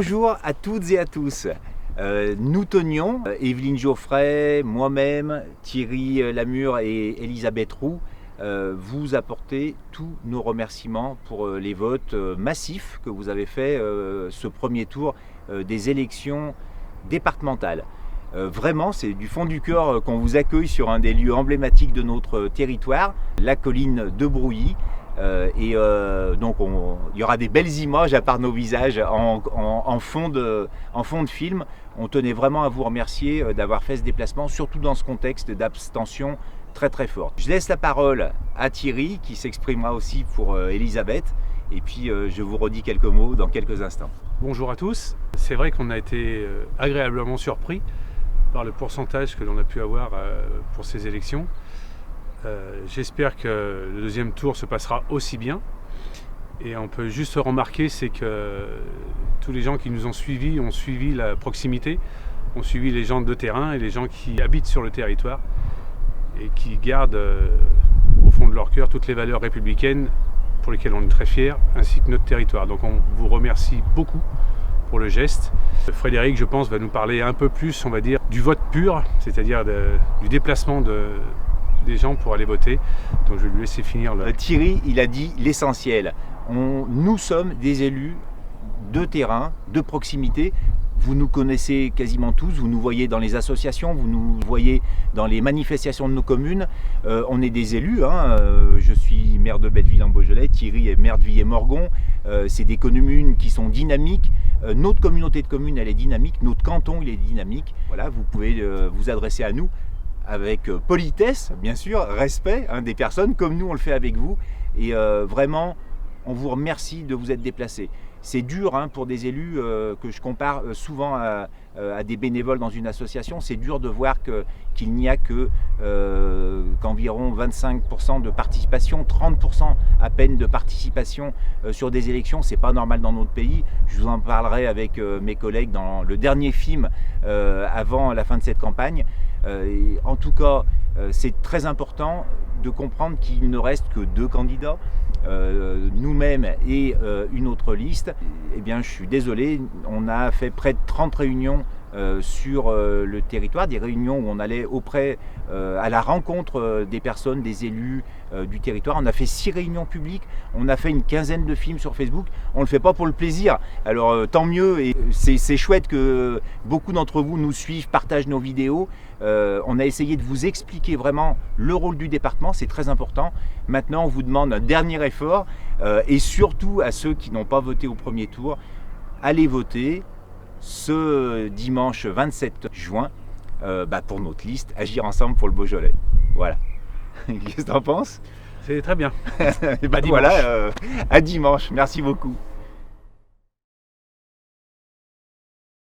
Bonjour à toutes et à tous. Nous tenions, Evelyne Geoffrey, moi-même, Thierry Lamure et Elisabeth Roux, vous apporter tous nos remerciements pour les votes massifs que vous avez fait ce premier tour des élections départementales. Vraiment, c'est du fond du cœur qu'on vous accueille sur un des lieux emblématiques de notre territoire, la colline de Brouilly. Donc il y aura des belles images à part nos visages en fond de film. On tenait vraiment à vous remercier d'avoir fait ce déplacement, surtout dans ce contexte d'abstention très très forte. Je laisse la parole à Thierry qui s'exprimera aussi pour Elisabeth et puis je vous redis quelques mots dans quelques instants. Bonjour à tous. C'est vrai qu'on a été agréablement surpris par le pourcentage que l'on a pu avoir pour ces élections. J'espère que le deuxième tour se passera aussi bien. Et on peut juste remarquer, c'est que tous les gens qui nous ont suivi la proximité, ont suivi les gens de terrain et les gens qui habitent sur le territoire et qui gardent au fond de leur cœur toutes les valeurs républicaines pour lesquelles on est très fiers, ainsi que notre territoire. Donc on vous remercie beaucoup pour le geste. Frédéric, je pense, va nous parler un peu plus, on va dire, du vote pur, c'est-à-dire du déplacement des gens pour aller voter. Donc je vais lui laisser finir. Thierry, il a dit l'essentiel. Nous sommes des élus de terrain, de proximité. Vous nous connaissez quasiment tous, vous nous voyez dans les associations, vous nous voyez dans les manifestations de nos communes. On est des élus, je suis maire de Belleville-en-Beaujolais, Thierry est maire de Villiers-Morgon. C'est des communes qui sont dynamiques. Notre communauté de communes, elle est dynamique. Notre canton, il est dynamique. Voilà, vous pouvez vous adresser à nous avec politesse, bien sûr, respect des personnes, comme nous on le fait avec vous. Et vraiment, on vous remercie de vous être déplacés. C'est dur pour des élus que je compare souvent à des bénévoles dans une association. C'est dur de voir qu'il n'y a qu'environ 25% de participation, 30% à peine de participation sur des élections. C'est pas normal dans notre pays. Je vous en parlerai avec mes collègues dans le dernier film avant la fin de cette campagne. En tout cas, c'est très important de comprendre qu'il ne reste que 2 candidats, nous-mêmes et une autre liste. Eh bien, je suis désolé, on a fait près de 30 réunions sur le territoire, des réunions où on allait à la rencontre des personnes, des élus du territoire. On a fait 6 réunions publiques, on a fait une quinzaine de films sur Facebook. On ne le fait pas pour le plaisir. Alors tant mieux, et c'est chouette que beaucoup d'entre vous nous suivent, partagent nos vidéos. On a essayé de vous expliquer vraiment le rôle du département, c'est très important. Maintenant, on vous demande un dernier effort et surtout à ceux qui n'ont pas voté au premier tour, allez voter ce dimanche 27 juin pour notre liste Agir ensemble pour le Beaujolais. Voilà. Qu'est-ce que tu en penses? C'est très bien. Voilà, à dimanche. Merci beaucoup.